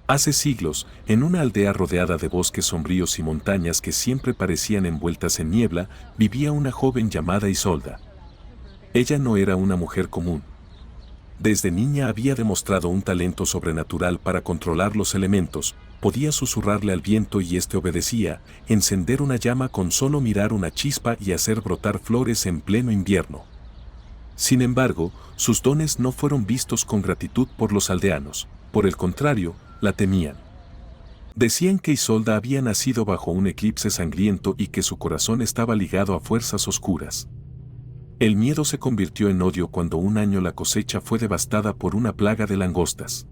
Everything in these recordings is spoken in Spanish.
Hace siglos, en una aldea rodeada de bosques sombríos y montañas que siempre parecían envueltas en niebla, vivía una joven llamada Isolda. Ella no era una mujer común. Desde niña había demostrado un talento sobrenatural para controlar los elementos, podía susurrarle al viento y éste obedecía, encender una llama con solo mirar una chispa y hacer brotar flores en pleno invierno. Sin embargo, sus dones no fueron vistos con gratitud por los aldeanos, por el contrario, la temían. Decían que Isolda había nacido bajo un eclipse sangriento y que su corazón estaba ligado a fuerzas oscuras. El miedo se convirtió en odio cuando un año la cosecha fue devastada por una plaga de langostas.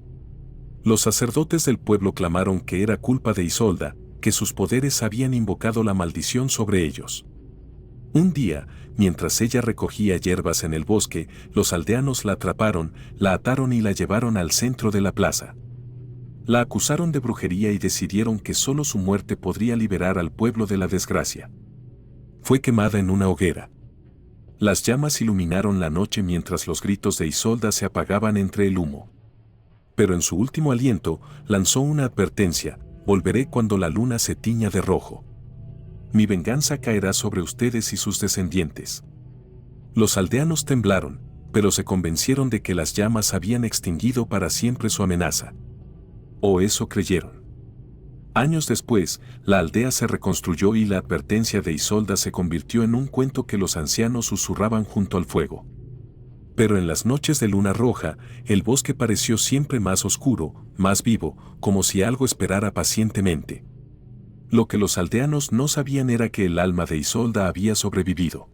Los sacerdotes del pueblo clamaron que era culpa de Isolda, que sus poderes habían invocado la maldición sobre ellos. Un día, mientras ella recogía hierbas en el bosque, los aldeanos la atraparon, la ataron y la llevaron al centro de la plaza. La acusaron de brujería y decidieron que solo su muerte podría liberar al pueblo de la desgracia. Fue quemada en una hoguera. Las llamas iluminaron la noche mientras los gritos de Isolda se apagaban entre el humo. Pero en su último aliento, lanzó una advertencia: volveré cuando la luna se tiña de rojo. Mi venganza caerá sobre ustedes y sus descendientes. Los aldeanos temblaron, pero se convencieron de que las llamas habían extinguido para siempre su amenaza. O eso creyeron. Años después, la aldea se reconstruyó y la advertencia de Isolda se convirtió en un cuento que los ancianos susurraban junto al fuego. Pero en las noches de luna roja, el bosque pareció siempre más oscuro, más vivo, como si algo esperara pacientemente. Lo que los aldeanos no sabían era que el alma de Isolda había sobrevivido.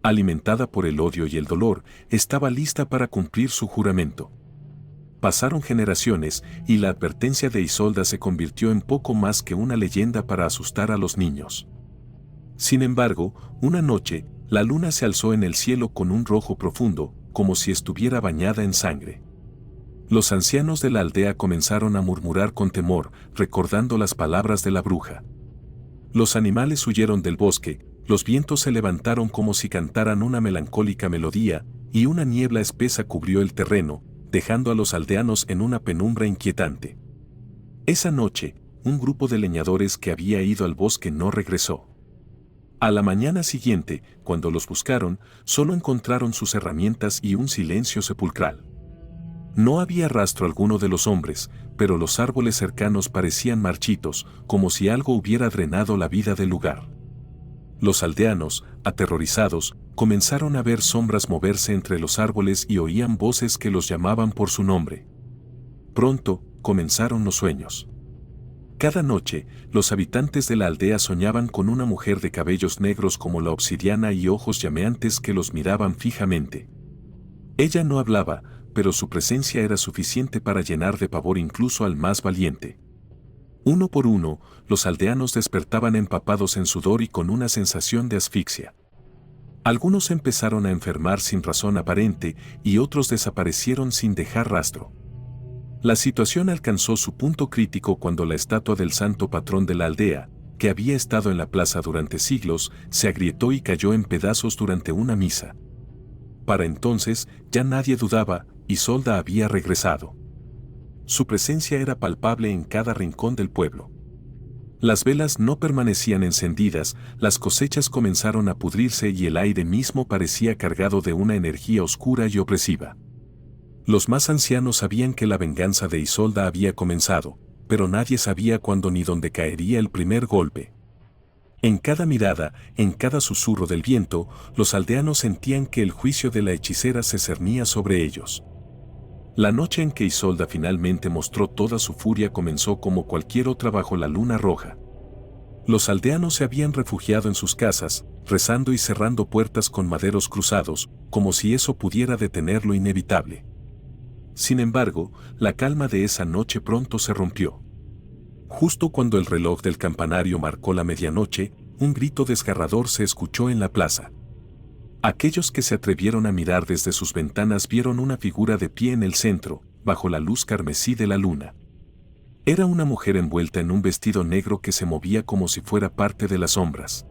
Alimentada por el odio y el dolor, estaba lista para cumplir su juramento. Pasaron generaciones y la advertencia de Isolda se convirtió en poco más que una leyenda para asustar a los niños. Sin embargo, una noche, la luna se alzó en el cielo con un rojo profundo, como si estuviera bañada en sangre. Los ancianos de la aldea comenzaron a murmurar con temor, recordando las palabras de la bruja. Los animales huyeron del bosque, los vientos se levantaron como si cantaran una melancólica melodía, y una niebla espesa cubrió el terreno, dejando a los aldeanos en una penumbra inquietante. Esa noche, un grupo de leñadores que había ido al bosque no regresó. A la mañana siguiente, cuando los buscaron, solo encontraron sus herramientas y un silencio sepulcral. No había rastro alguno de los hombres, pero los árboles cercanos parecían marchitos, como si algo hubiera drenado la vida del lugar. Los aldeanos, aterrorizados, comenzaron a ver sombras moverse entre los árboles y oían voces que los llamaban por su nombre. Pronto, comenzaron los sueños. Cada noche, los habitantes de la aldea soñaban con una mujer de cabellos negros como la obsidiana y ojos llameantes que los miraban fijamente. Ella no hablaba, pero su presencia era suficiente para llenar de pavor incluso al más valiente. Uno por uno, los aldeanos despertaban empapados en sudor y con una sensación de asfixia. Algunos empezaron a enfermar sin razón aparente y otros desaparecieron sin dejar rastro. La situación alcanzó su punto crítico cuando la estatua del santo patrón de la aldea, que había estado en la plaza durante siglos, se agrietó y cayó en pedazos durante una misa. Para entonces, ya nadie dudaba, Isolda había regresado. Su presencia era palpable en cada rincón del pueblo. Las velas no permanecían encendidas, las cosechas comenzaron a pudrirse y el aire mismo parecía cargado de una energía oscura y opresiva. Los más ancianos sabían que la venganza de Isolda había comenzado, pero nadie sabía cuándo ni dónde caería el primer golpe. En cada mirada, en cada susurro del viento, los aldeanos sentían que el juicio de la hechicera se cernía sobre ellos. La noche en que Isolda finalmente mostró toda su furia comenzó como cualquier otra bajo la luna roja. Los aldeanos se habían refugiado en sus casas, rezando y cerrando puertas con maderos cruzados, como si eso pudiera detener lo inevitable. Sin embargo, la calma de esa noche pronto se rompió. Justo cuando el reloj del campanario marcó la medianoche, un grito desgarrador se escuchó en la plaza. Aquellos que se atrevieron a mirar desde sus ventanas vieron una figura de pie en el centro, bajo la luz carmesí de la luna. Era una mujer envuelta en un vestido negro que se movía como si fuera parte de las sombras.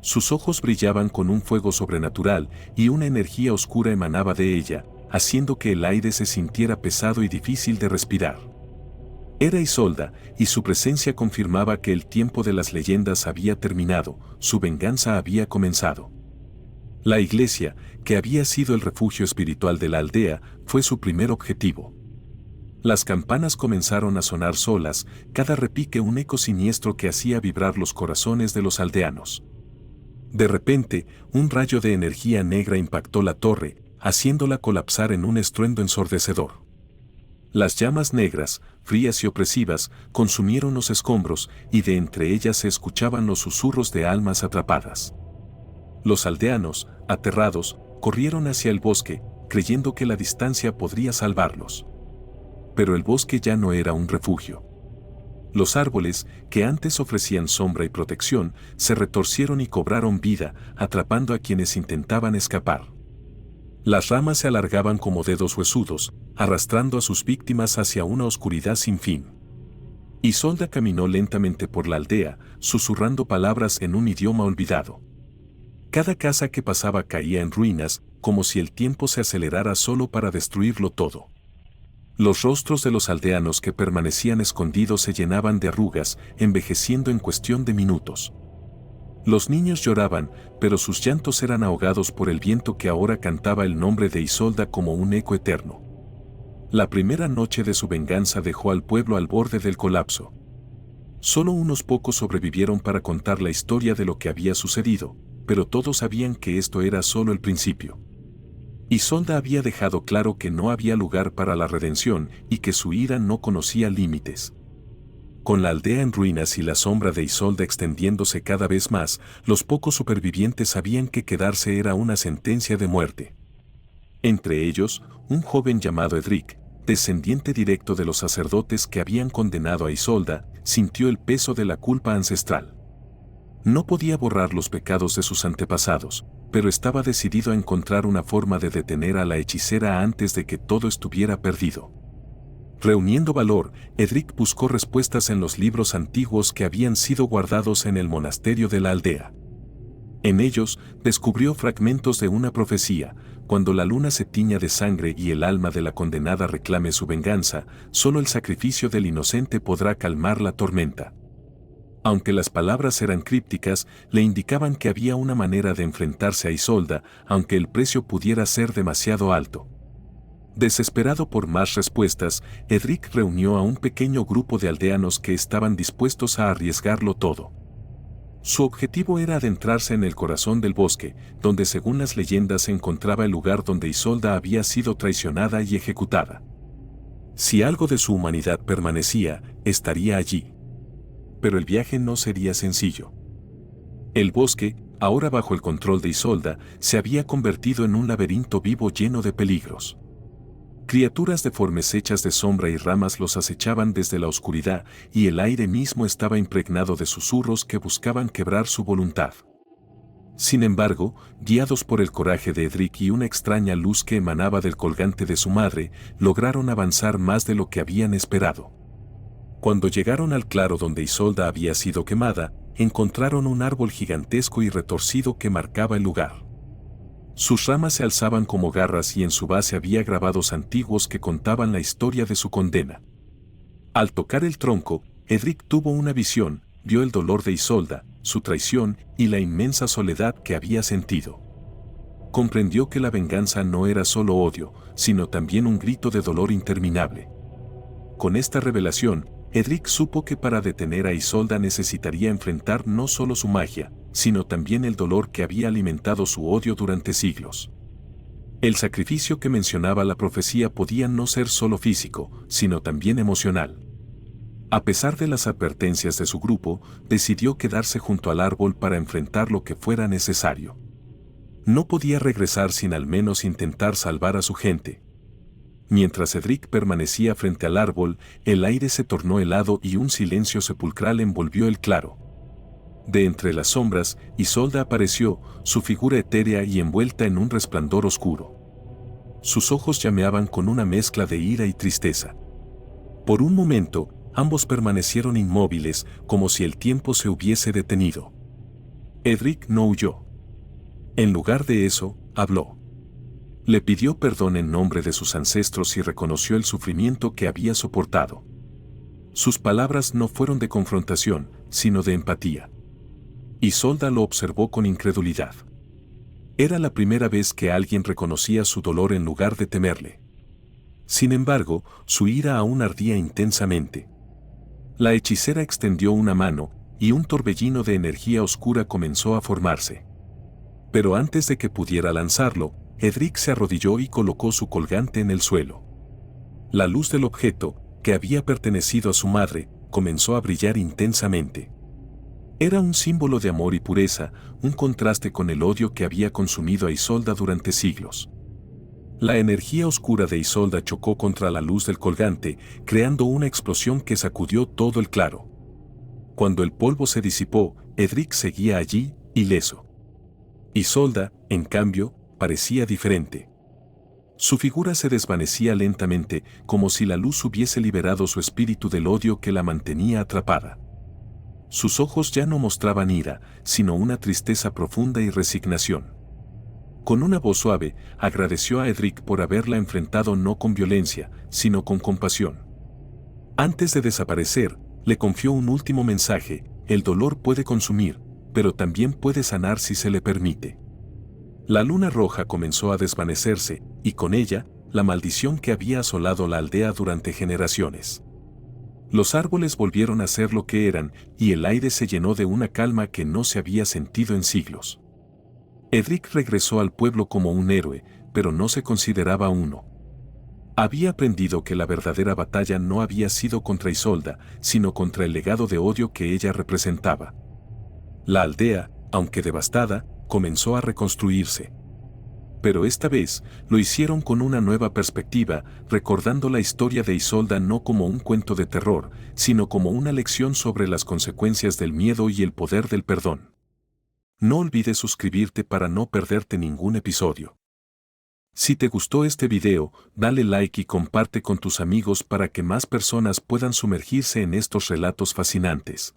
Sus ojos brillaban con un fuego sobrenatural y una energía oscura emanaba de ella, haciendo que el aire se sintiera pesado y difícil de respirar. Era Isolda, y su presencia confirmaba que el tiempo de las leyendas había terminado, su venganza había comenzado. La iglesia, que había sido el refugio espiritual de la aldea, fue su primer objetivo. Las campanas comenzaron a sonar solas, cada repique un eco siniestro que hacía vibrar los corazones de los aldeanos. De repente, un rayo de energía negra impactó la torre, haciéndola colapsar en un estruendo ensordecedor. Las llamas negras, frías y opresivas, consumieron los escombros y de entre ellas se escuchaban los susurros de almas atrapadas. Los aldeanos, aterrados, corrieron hacia el bosque, creyendo que la distancia podría salvarlos. Pero el bosque ya no era un refugio. Los árboles, que antes ofrecían sombra y protección, se retorcieron y cobraron vida, atrapando a quienes intentaban escapar. Las ramas se alargaban como dedos huesudos, arrastrando a sus víctimas hacia una oscuridad sin fin. Isolda caminó lentamente por la aldea, susurrando palabras en un idioma olvidado. Cada casa que pasaba caía en ruinas, como si el tiempo se acelerara solo para destruirlo todo. Los rostros de los aldeanos que permanecían escondidos se llenaban de arrugas, envejeciendo en cuestión de minutos. Los niños lloraban, pero sus llantos eran ahogados por el viento que ahora cantaba el nombre de Isolda como un eco eterno. La primera noche de su venganza dejó al pueblo al borde del colapso. Solo unos pocos sobrevivieron para contar la historia de lo que había sucedido, pero todos sabían que esto era solo el principio. Isolda había dejado claro que no había lugar para la redención y que su ira no conocía límites. Con la aldea en ruinas y la sombra de Isolda extendiéndose cada vez más, los pocos supervivientes sabían que quedarse era una sentencia de muerte. Entre ellos, un joven llamado Edric, descendiente directo de los sacerdotes que habían condenado a Isolda, sintió el peso de la culpa ancestral. No podía borrar los pecados de sus antepasados, pero estaba decidido a encontrar una forma de detener a la hechicera antes de que todo estuviera perdido. Reuniendo valor, Edric buscó respuestas en los libros antiguos que habían sido guardados en el monasterio de la aldea. En ellos, descubrió fragmentos de una profecía: cuando la luna se tiña de sangre y el alma de la condenada reclame su venganza, solo el sacrificio del inocente podrá calmar la tormenta. Aunque las palabras eran crípticas, le indicaban que había una manera de enfrentarse a Isolda, aunque el precio pudiera ser demasiado alto. Desesperado por más respuestas, Edric reunió a un pequeño grupo de aldeanos que estaban dispuestos a arriesgarlo todo. Su objetivo era adentrarse en el corazón del bosque, donde según las leyendas se encontraba el lugar donde Isolda había sido traicionada y ejecutada. Si algo de su humanidad permanecía, estaría allí. Pero el viaje no sería sencillo. El bosque, ahora bajo el control de Isolda, se había convertido en un laberinto vivo lleno de peligros. Criaturas deformes hechas de sombra y ramas los acechaban desde la oscuridad, y el aire mismo estaba impregnado de susurros que buscaban quebrar su voluntad. Sin embargo, guiados por el coraje de Edric y una extraña luz que emanaba del colgante de su madre, lograron avanzar más de lo que habían esperado. Cuando llegaron al claro donde Isolda había sido quemada, encontraron un árbol gigantesco y retorcido que marcaba el lugar. Sus ramas se alzaban como garras y en su base había grabados antiguos que contaban la historia de su condena. Al tocar el tronco, Edric tuvo una visión, vio el dolor de Isolda, su traición y la inmensa soledad que había sentido. Comprendió que la venganza no era solo odio, sino también un grito de dolor interminable. Con esta revelación, Edric supo que para detener a Isolda necesitaría enfrentar no solo su magia, sino también el dolor que había alimentado su odio durante siglos. El sacrificio que mencionaba la profecía podía no ser solo físico, sino también emocional. A pesar de las advertencias de su grupo, decidió quedarse junto al árbol para enfrentar lo que fuera necesario. No podía regresar sin al menos intentar salvar a su gente. Mientras Edric permanecía frente al árbol, el aire se tornó helado y un silencio sepulcral envolvió el claro. De entre las sombras, Isolda apareció, su figura etérea y envuelta en un resplandor oscuro. Sus ojos llameaban con una mezcla de ira y tristeza. Por un momento, ambos permanecieron inmóviles, como si el tiempo se hubiese detenido. Edric no huyó. En lugar de eso, habló. Le pidió perdón en nombre de sus ancestros y reconoció el sufrimiento que había soportado. Sus palabras no fueron de confrontación, sino de empatía. Isolda lo observó con incredulidad. Era la primera vez que alguien reconocía su dolor en lugar de temerle. Sin embargo, su ira aún ardía intensamente. La hechicera extendió una mano, y un torbellino de energía oscura comenzó a formarse. Pero antes de que pudiera lanzarlo, Edric se arrodilló y colocó su colgante en el suelo. La luz del objeto, que había pertenecido a su madre, comenzó a brillar intensamente. Era un símbolo de amor y pureza, un contraste con el odio que había consumido a Isolda durante siglos. La energía oscura de Isolda chocó contra la luz del colgante, creando una explosión que sacudió todo el claro. Cuando el polvo se disipó, Edric seguía allí, ileso. Isolda, en cambio, parecía diferente. Su figura se desvanecía lentamente, como si la luz hubiese liberado su espíritu del odio que la mantenía atrapada. Sus ojos ya no mostraban ira, sino una tristeza profunda y resignación. Con una voz suave, agradeció a Edric por haberla enfrentado no con violencia, sino con compasión. Antes de desaparecer, le confió un último mensaje: el dolor puede consumir, pero también puede sanar si se le permite. La luna roja comenzó a desvanecerse, y con ella, la maldición que había asolado la aldea durante generaciones. Los árboles volvieron a ser lo que eran, y el aire se llenó de una calma que no se había sentido en siglos. Edric regresó al pueblo como un héroe, pero no se consideraba uno. Había aprendido que la verdadera batalla no había sido contra Isolda, sino contra el legado de odio que ella representaba. La aldea, aunque devastada, comenzó a reconstruirse. Pero esta vez, lo hicieron con una nueva perspectiva, recordando la historia de Isolda no como un cuento de terror, sino como una lección sobre las consecuencias del miedo y el poder del perdón. No olvides suscribirte para no perderte ningún episodio. Si te gustó este video, dale like y comparte con tus amigos para que más personas puedan sumergirse en estos relatos fascinantes.